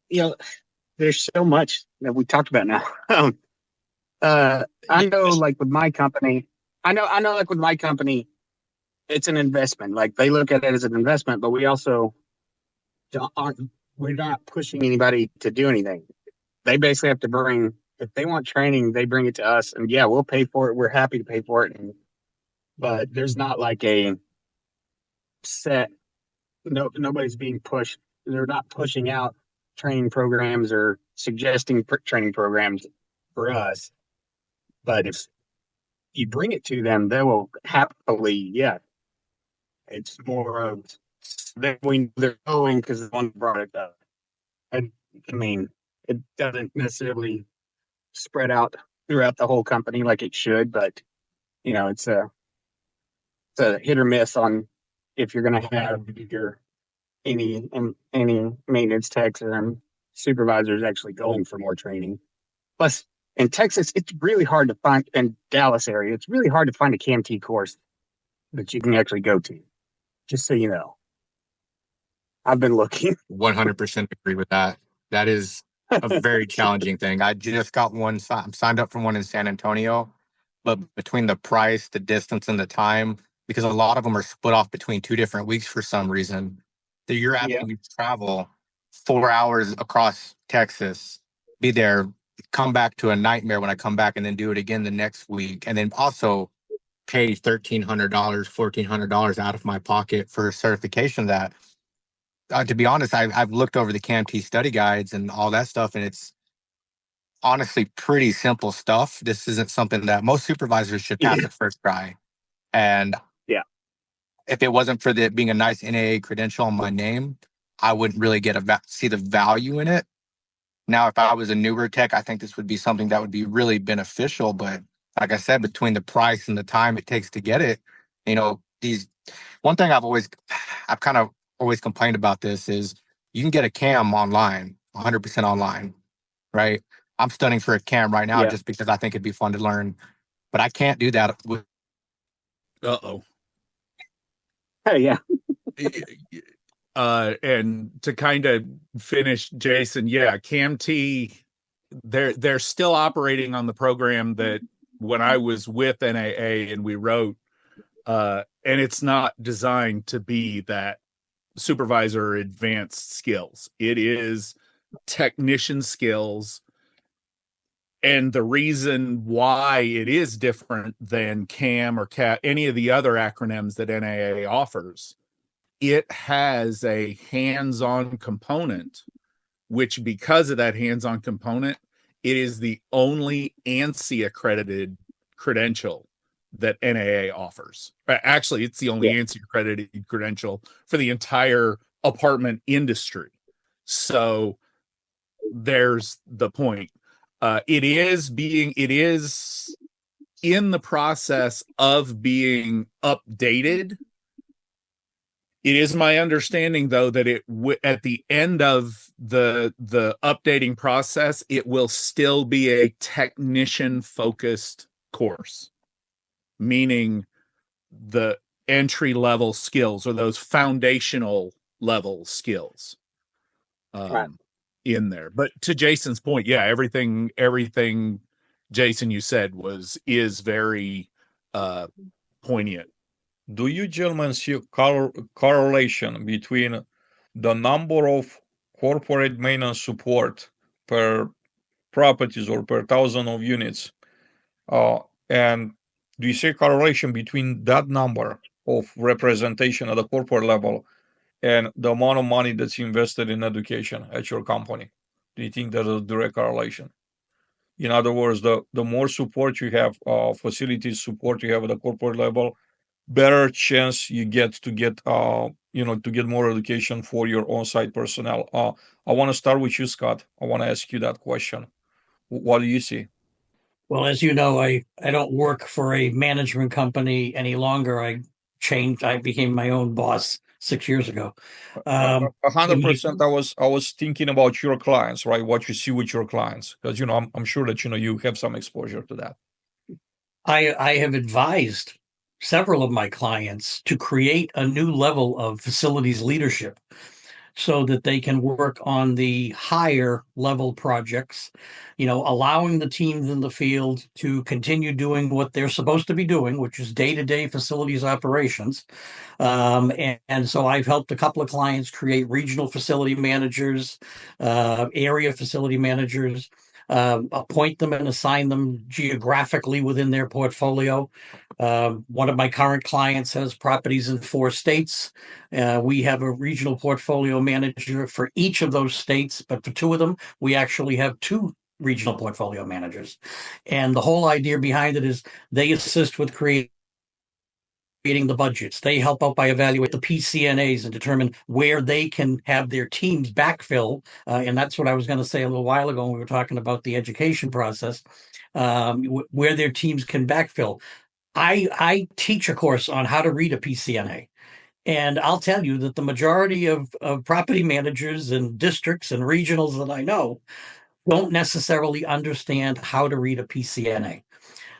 There's so much that we talked about now. I know, like with my company, like with my company, it's an investment. Like they look at it as an investment, but we also aren't. We're not pushing anybody to do anything. They basically have to bring. If they want training, they bring it to us, and yeah, we'll pay for it. We're happy to pay for it, but there's not like a set. No, nobody's being pushed. They're not pushing out training programs or suggesting training programs for us. But if you bring it to them, they will happily, yeah. It's more of that they're going because the one brought it up. And I mean, it doesn't necessarily spread out throughout the whole company like it should, but it's a hit or miss on if you're going to have your any maintenance techs or supervisors actually going for more training. Plus, in Texas, it's really hard to find, in Dallas area, it's really hard to find a CAMT course that you can actually go to. Just so you know, I've been looking. 100% agree with that. That is a very challenging thing. I just got one. I'm signed up for one in San Antonio, but between the price, the distance, and the time, because a lot of them are split off between 2 different weeks for some reason, that you're asking me to travel 4 hours across Texas, be there, come back to a nightmare when I come back, and then do it again the next week, and then also pay $1,300, $1,400 out of my pocket for a certification that, to be honest, I've looked over the CAMT study guides and all that stuff, and it's honestly pretty simple stuff. This isn't something that most supervisors should pass at first try. And if it wasn't for it being a nice NAA credential on my name, I wouldn't really see the value in it. Now, if I was a newer tech, I think this would be something that would be really beneficial. But like I said, between the price and the time it takes to get it, one thing I've kind of always complained about this is you can get a CAM online, 100% online, right? I'm studying for a CAM right now just because I think it'd be fun to learn, but I can't do that with. Hey, yeah. And to kind of finish, Jason, CAMT, they're still operating on the program that when I was with NAA and we wrote, and it's not designed to be that supervisor advanced skills. It is technician skills. And the reason why it is different than CAM or CAT, any of the other acronyms that NAA offers, it has a hands-on component, which because of that hands-on component, it is the only ANSI accredited credential that NAA offers. Actually, it's the only ANSI accredited credential for the entire apartment industry. So there's the point. It is in the process of being updated. It is my understanding, though, that at the end of the updating process, it will still be a technician-focused course, meaning the entry-level skills or those foundational level skills in there. But to Jason's point, everything Jason you said is very poignant. Do you gentlemen see correlation between the number of corporate maintenance support per properties or per 1,000 of units? And do you see correlation between that number of representation at the corporate level and the amount of money that's invested in education at your company? Do you think there's a direct correlation? In other words, the more support you have, facilities support you have at the corporate level, better chance you get to get more education for your on-site personnel. I want to start with you, Scott. I want to ask you that question. What do you see? Well, as you know, I don't work for a management company any longer. I became my own boss 6 years ago. 100%. I was thinking about your clients, right? What you see with your clients, because I'm sure that you have some exposure to that. I have advised several of my clients to create a new level of facilities leadership so that they can work on the higher level projects, allowing the teams in the field to continue doing what they're supposed to be doing, which is day-to-day facilities operations. And so I've helped a couple of clients create regional facility managers, area facility managers, appoint them and assign them geographically within their portfolio. One of my current clients has properties in 4 states. We have a regional portfolio manager for each of those states, but for 2 of them, we actually have 2 regional portfolio managers. And the whole idea behind it is they assist with creating the budgets. They help out by evaluate the PCNAs and determine where they can have their teams backfill. And that's what I was going to say a little while ago when we were talking about the education process, where their teams can backfill. I teach a course on how to read a PCNA. And I'll tell you that the majority of property managers and districts and regionals that I know don't necessarily understand how to read a PCNA.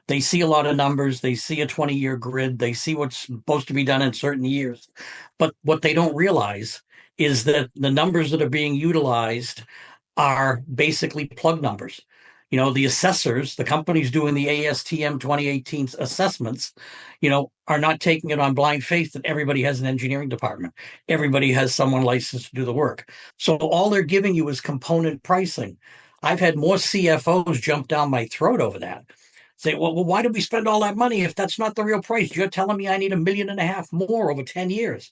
They see a lot of numbers. They see a 20-year grid. They see what's supposed to be done in certain years. But what they don't realize is that the numbers that are being utilized are basically plug numbers. The assessors, the companies doing the ASTM 2018 assessments, are not taking it on blind faith that everybody has an engineering department. Everybody has someone licensed to do the work. So all they're giving you is component pricing. I've had more CFOs jump down my throat over that. Say, well, why did we spend all that money if that's not the real price? You're telling me I need $1.5 million more over 10 years.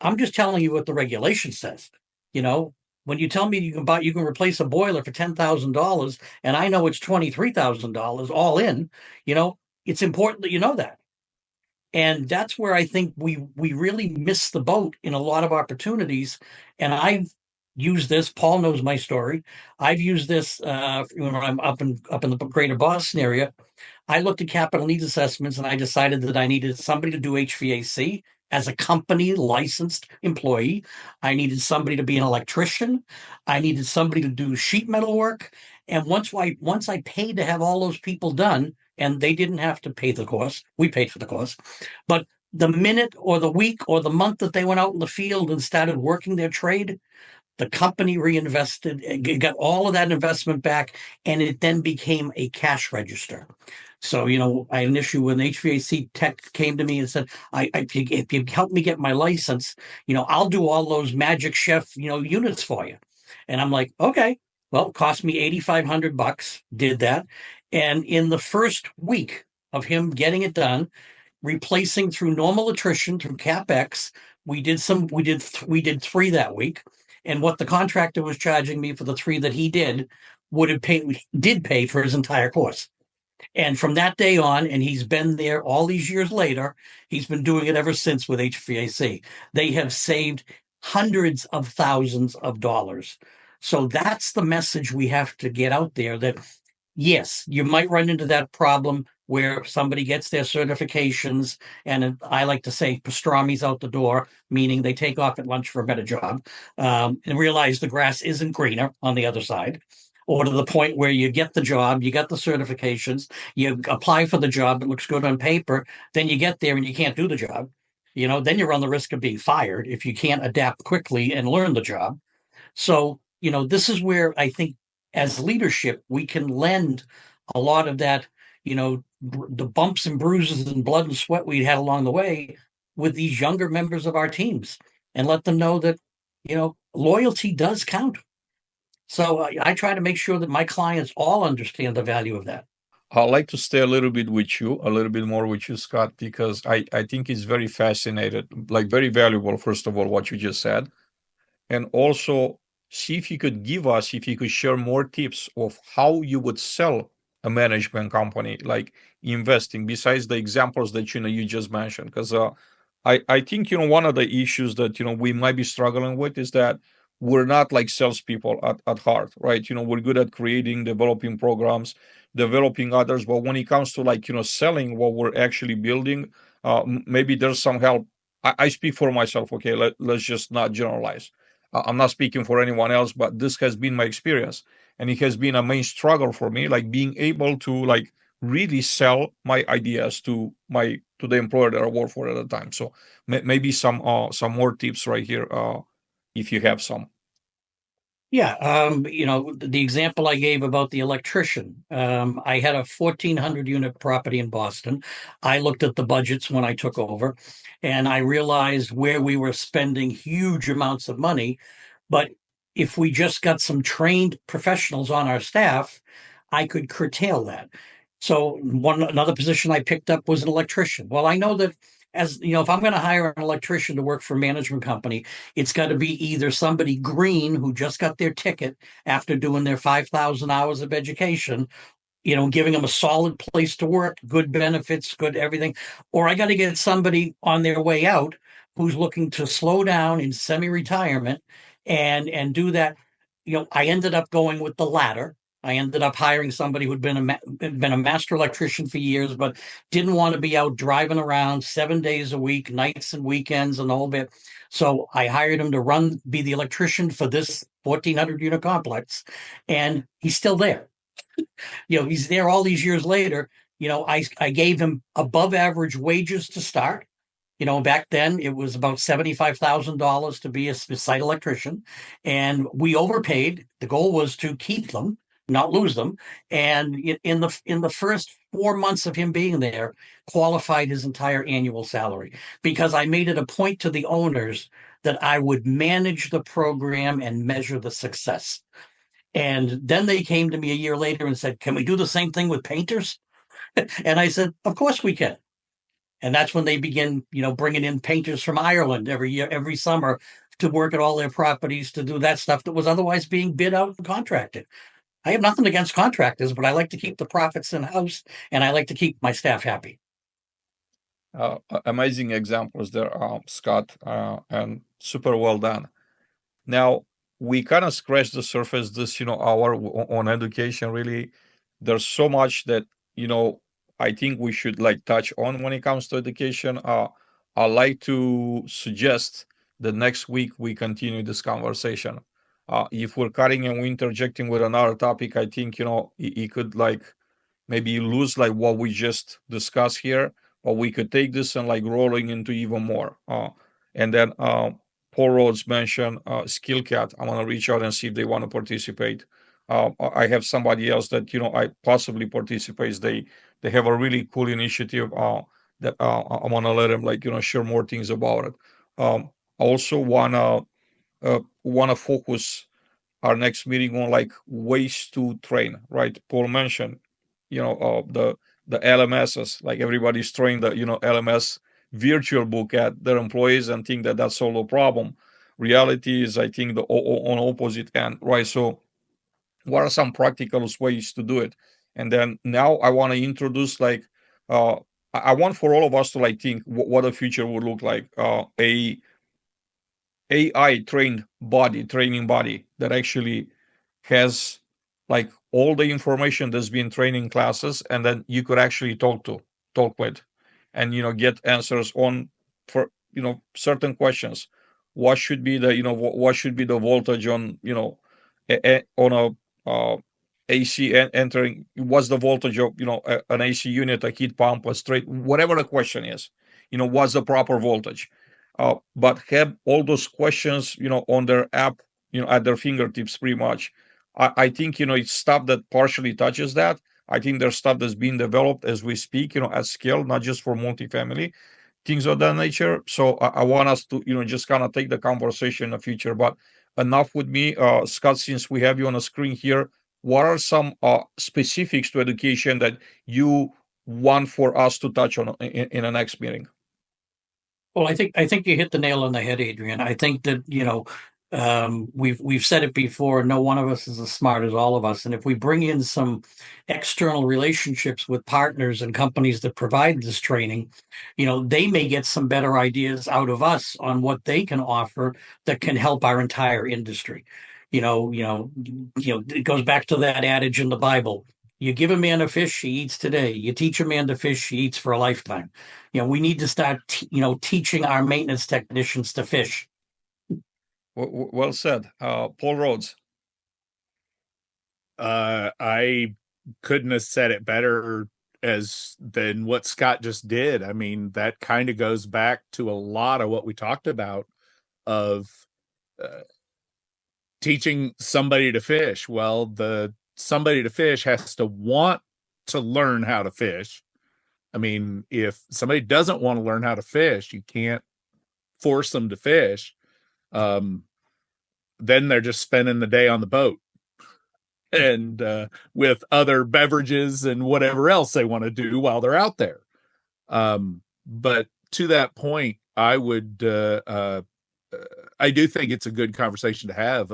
I'm just telling you what the regulation says. When you tell me you can replace a boiler for $10,000 and I know it's $23,000 all in, it's important that you know that. And that's where I think we really miss the boat in a lot of opportunities. And I've used this. Paul knows my story. I've used this when I'm up in the greater Boston area. I looked at capital needs assessments and I decided that I needed somebody to do HVAC as a company licensed employee. I needed somebody to be an electrician. I needed somebody to do sheet metal work. And once I paid to have all those people done, and they didn't have to pay the course, we paid for the course, but the minute or the week or the month that they went out in the field and started working their trade, the company reinvested, got all of that investment back, and it then became a cash register. So, I had an issue when HVAC tech came to me and said, if you help me get my license, I'll do all those Magic Chef, units for you. And I'm like, okay, well, it cost me $8,500, did that. And in the first week of him getting it done, replacing through normal attrition, through CapEx, we did 3 that week. And what the contractor was charging me for the 3 that he did did pay for his entire course. And from that day on, and he's been there all these years later, he's been doing it ever since with HVAC. They have saved hundreds of thousands of dollars. So that's the message we have to get out there, that yes, you might run into that problem where somebody gets their certifications and I like to say pastrami's out the door, meaning they take off at lunch for a better job, and realize the grass isn't greener on the other side, or to the point where you get the job, you got the certifications, you apply for the job, it looks good on paper, then you get there and you can't do the job. Then you run the risk of being fired if you can't adapt quickly and learn the job. So, this is where I think as leadership, we can lend a lot of that, the bumps and bruises and blood and sweat we had along the way with these younger members of our teams, and let them know that, loyalty does count. So I try to make sure that my clients all understand the value of that. I'd like to stay a little bit more with you, Scott, because I think it's very fascinating, like very valuable, first of all, what you just said. And also see if you could share more tips of how you would sell a management company, like investing, besides the examples that, you just mentioned. Because I think, one of the issues that, we might be struggling with is that we're not like salespeople at heart, right? We're good at creating, developing programs, developing others. But when it comes to like, selling what we're actually building, maybe there's some help. I speak for myself. Okay. Let's just not generalize. I'm not speaking for anyone else, but this has been my experience. And it has been a main struggle for me, like being able to like really sell my ideas to the employer that I work for at the time. So maybe some more tips right here if you have some. Yeah, the example I gave about the electrician. I had a 1,400 unit property in Boston. I looked at the budgets when I took over, and I realized where we were spending huge amounts of money. But if we just got some trained professionals on our staff, I could curtail that. So another position I picked up was an electrician. Well, I know that, as you know, if I'm going to hire an electrician to work for a management company, it's got to be either somebody green who just got their ticket after doing their 5,000 hours of education, giving them a solid place to work, good benefits, good everything, or I got to get somebody on their way out who's looking to slow down in semi-retirement and do that. I ended up going with the latter. I ended up hiring somebody who'd been a master electrician for years, but didn't want to be out driving around 7 days a week, nights and weekends, and the whole bit. So I hired him to be the electrician for this 1,400 unit complex, and he's still there. He's there all these years later. I gave him above average wages to start. Back then it was about $75,000 to be a site electrician, and we overpaid. The goal was to keep them, not lose them. And in the first 4 months of him being there, qualified his entire annual salary, because I made it a point to the owners that I would manage the program and measure the success. And then they came to me a year later and said, "Can we do the same thing with painters?" And I said, "Of course we can." And that's when they begin, bringing in painters from Ireland every year, every summer, to work at all their properties, to do that stuff that was otherwise being bid out and contracted. I have nothing against contractors, but I like to keep the profits in house, and I like to keep my staff happy. Amazing examples there, Scott, and super well done. Now, we kind of scratched the surface this, hour on education. Really, there's so much that, I think we should touch on when it comes to education. I'd like to suggest that next week we continue this conversation. If we're cutting and we're interjecting with another topic, I think, it could maybe lose what we just discussed here, or we could take this and rolling into even more. And then Paul Rhodes mentioned SkillCat. I want to reach out and see if they want to participate. I have somebody else that I possibly participates. They have a really cool initiative that I want to let them share more things about it. I also wanna focus our next meeting on ways to train. Right, Paul mentioned the LMSs, everybody's throwing the LMS virtual book at their employees and think that that's all the problem. Reality is, I think, on opposite end, right? So what are some practical ways to do it? And then now I want to introduce I want for all of us to think what the future would look like. A AI training body that actually has all the information that's been trained in classes, and then you could actually talk with and get answers on for certain questions. What should be the what should be the voltage on on a AC entering? What's the voltage of an AC unit, a heat pump, a straight, whatever the question is, what's the proper voltage? But have all those questions on their app, at their fingertips pretty much. I think it's stuff that partially touches that. I think there's stuff that's being developed as we speak, at scale, not just for multifamily, things of that nature. So I want us to just kind of take the conversation in the future. But enough with me, Scott. Since we have you on the screen here, what are some specifics to education that you want for us to touch on in the next meeting? Well, I think you hit the nail on the head, Adrian. I think that we've said it before. No one of us is as smart as all of us, and if we bring in some external relationships with partners and companies that provide this training, they may get some better ideas out of us on what they can offer that can help our entire industry. It goes back to that adage in the Bible. You give a man a fish, he eats today. You teach a man to fish, he eats for a lifetime. We need to start, teaching our maintenance technicians to fish. Well said. Paul Rhodes. I couldn't have said it better than what Scott just did. I mean, that kind of goes back to a lot of what we talked about of teaching somebody to fish. Well, the somebody to fish has to want to learn how to fish. I mean, if somebody doesn't want to learn how to fish, you can't force them to fish. Then they're just spending the day on the boat and with other beverages and whatever else they want to do while they're out there. But to that point, I would I do think it's a good conversation to have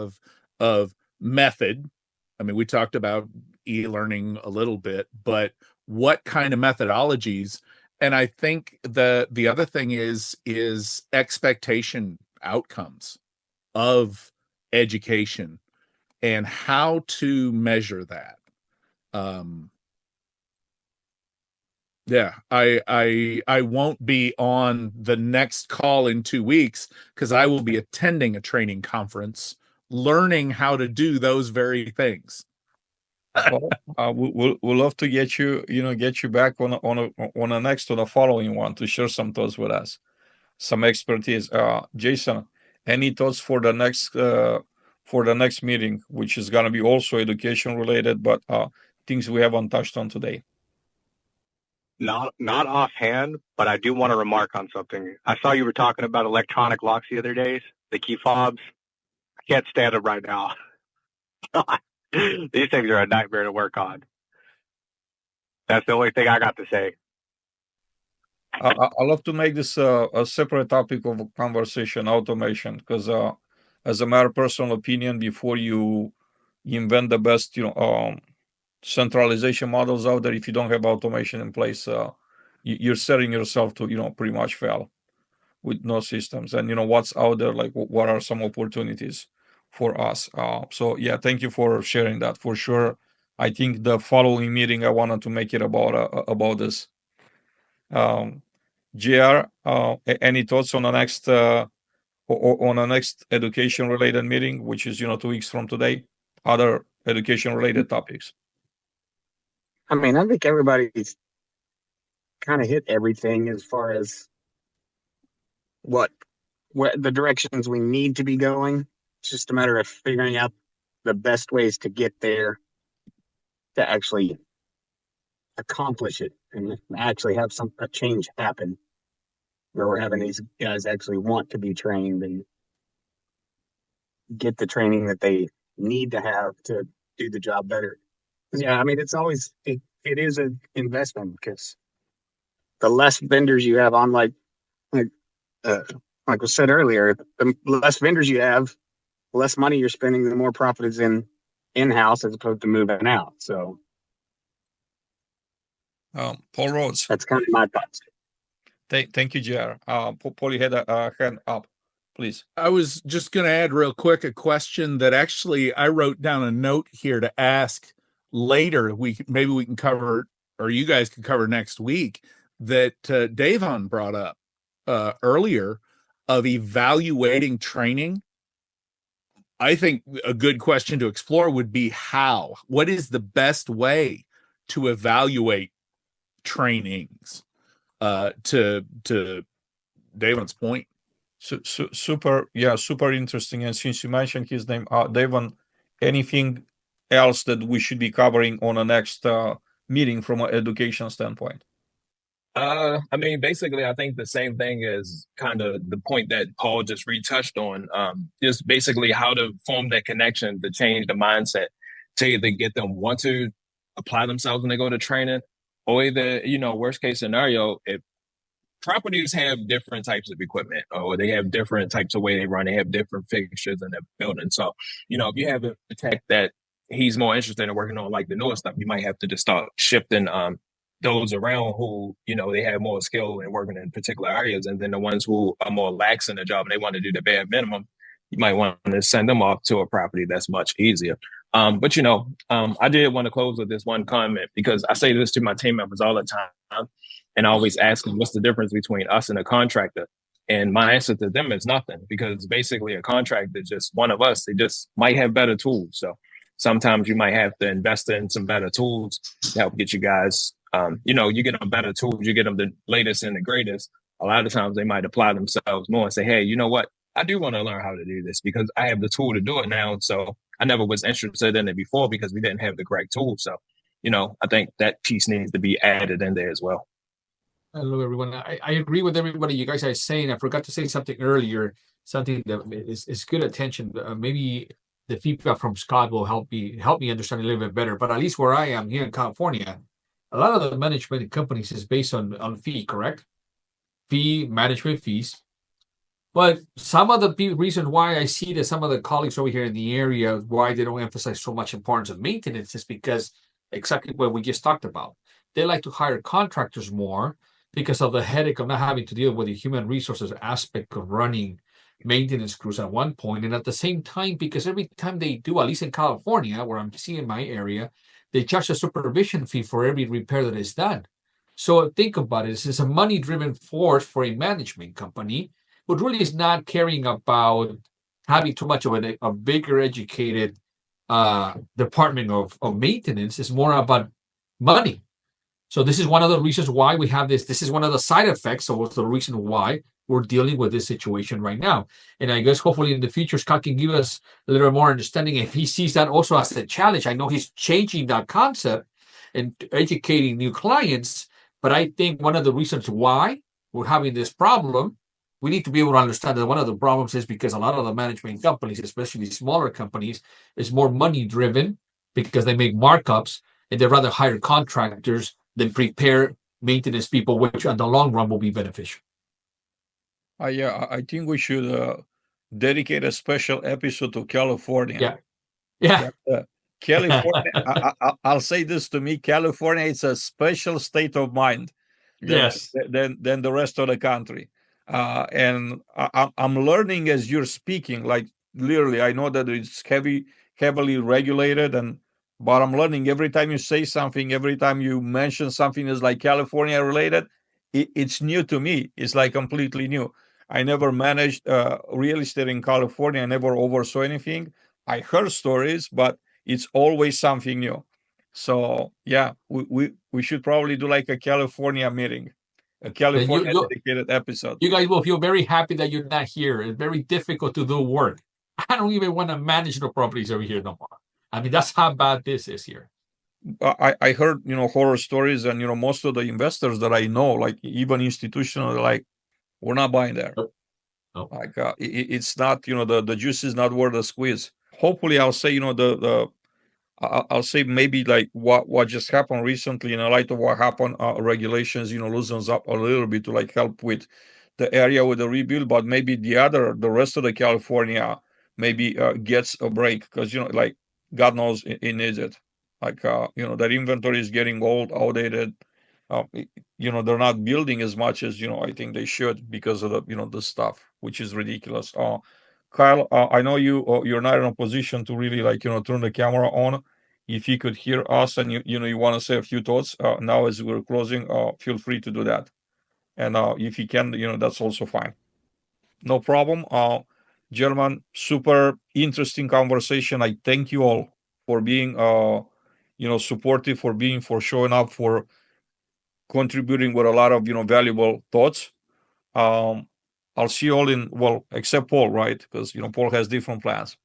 of method. I mean, we talked about e-learning a little bit, but what kind of methodologies? And I think the other thing is expectation outcomes of education and how to measure that. Yeah, I won't be on the next call in 2 weeks because I will be attending a training conference, learning how to do those very things. Well, we'll love to get you back on a next or the following one to share some thoughts with us, some expertise. Jason, any thoughts for the next meeting, which is going to be also education related, but things we haven't touched on today? Not offhand, but I do want to remark on something. I saw you were talking about electronic locks the other days, the key fobs. I can't stand them right now. These things are a nightmare to work on. That's the only thing I got to say. I love to make this a separate topic of conversation, automation, because as a matter of personal opinion, before you invent the best, centralization models out there, if you don't have automation in place, you're setting yourself to, pretty much fail with no systems. And, what's out there, like what are some opportunities for us? So yeah, thank you for sharing that for sure. I think the following meeting, I wanted to make it about this. JR, any thoughts on the next education related meeting, which is 2 weeks from today? Other education related topics. I mean, I think everybody's kind of hit everything as far as what the directions we need to be going. It's just a matter of figuring out the best ways to get there to actually accomplish it and actually have a change happen where we're having these guys actually want to be trained and get the training that they need to have to do the job better. Yeah, I mean, it's always it is an investment because the less vendors you have on, like was said earlier, the less vendors you have, the less money you're spending, the more profit is in-house as opposed to moving out. So, Paul Rhodes. That's kind of my thoughts. Thank you, JR. Paul, you had a hand up, please. I was just going to add real quick a question that actually I wrote down a note here to ask later. Maybe we can cover, or you guys can cover next week, that Davon brought up earlier of evaluating training. I think a good question to explore would be how. What is the best way to evaluate trainings? To Davon's point. Super interesting. And since you mentioned his name, Davon, anything else that we should be covering on the next meeting from an education standpoint? I mean, basically, I think the same thing is kind of the point that Paul just retouched on. Just basically how to form that connection to change the mindset to either get them want to apply themselves when they go to training, or either, worst case scenario, if properties have different types of equipment or they have different types of way they run, they have different fixtures in their building. So, if you have a tech that he's more interested in working on like the newer stuff, you might have to just start shifting those around who, they have more skill in working in particular areas. And then the ones who are more lax in the job and they want to do the bare minimum, you might want to send them off to a property that's much easier. But I did want to close with this one comment because I say this to my team members all the time, and I always ask them, what's the difference between us and a contractor? And my answer to them is nothing, because basically a contractor is just one of us. They just might have better tools. So sometimes you might have to invest in some better tools to help get you guys, you get them better tools, you get them the latest and the greatest. A lot of times they might apply themselves more and say, hey, you know what? I do want to learn how to do this because I have the tool to do it now. So I never was interested in it before because we didn't have the correct tool. So, I think that piece needs to be added in there as well. Hello, everyone. I agree with everybody you guys are saying. I forgot to say something earlier, something that is good attention. Maybe the feedback from Scott will help me understand a little bit better. But at least where I am here in California, a lot of the management companies is based on fee, correct? Fee management fees. But some of the reason why I see that some of the colleagues over here in the area, why they don't emphasize so much importance of maintenance is because exactly what we just talked about. They like to hire contractors more because of the headache of not having to deal with the human resources aspect of running maintenance crews at one point. And at the same time, because every time they do, at least in California, where I'm seeing my area, they charge a supervision fee for every repair that is done. So think about it. It's a money-driven force for a management company, but really is not caring about having too much of a bigger educated department of maintenance. It's more about money. So this is one of the reasons why we have this. This is one of the side effects. So it's the reason why we're dealing with this situation right now. And I guess hopefully in the future, Scott can give us a little more understanding if he sees that also as a challenge. I know he's changing that concept and educating new clients, but I think one of the reasons why we're having this problem, we need to be able to understand that one of the problems is because a lot of the management companies, especially smaller companies, is more money driven because they make markups and they'd rather hire contractors than prepare maintenance people, which in the long run will be beneficial. Yeah, I think we should dedicate a special episode to California. Yeah. California, I'll say this to me, California, it's a special state of mind Yes. than the rest of the country. And I'm learning as you're speaking, like literally, I know that it's heavily regulated, but I'm learning every time you say something, every time you mention something is like California related, it's new to me. It's like completely new. I never managed real estate in California. I never oversaw anything. I heard stories, but it's always something new. So yeah, we should probably do like a California meeting, a California dedicated episode. You guys will feel very happy that you're not here. It's very difficult to do work. I don't even want to manage the properties over here no more. I mean, that's how bad this is here. I heard horror stories, and most of the investors that I know, like even institutional, like we're not buying there. Nope. Like it's not the juice is not worth the squeeze. Hopefully, I'll say I'll say maybe like what just happened recently in light of what happened, regulations loosens up a little bit to like help with the area with the rebuild, but maybe the rest of the California maybe gets a break because like God knows it needs it. Like that inventory is getting old, outdated. They're not building as much as I think they should because of the stuff, which is ridiculous. Kyle, I know you're not in a position to really like turn the camera on. If you could hear us and you want to say a few thoughts now as we're closing, feel free to do that. And if you can, that's also fine. No problem. Gentlemen, super interesting conversation. I thank you all for being supportive, for showing up, for contributing with a lot of valuable thoughts. I'll see you all except Paul, right? Because Paul has different plans.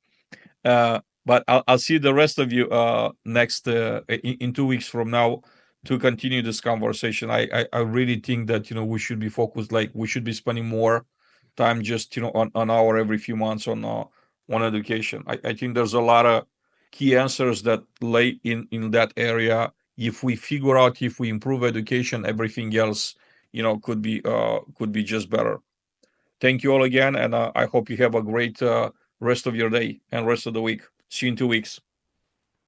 But I'll see the rest of you next in 2 weeks from now to continue this conversation. I really think that we should be focused, like we should be spending more time just on an hour every few months on education. I think there's a lot of key answers that lay in that area. If we figure out, if we improve education, everything else could be just better. Thank you all again, and I hope you have a great rest of your day and rest of the week. See you in 2 weeks.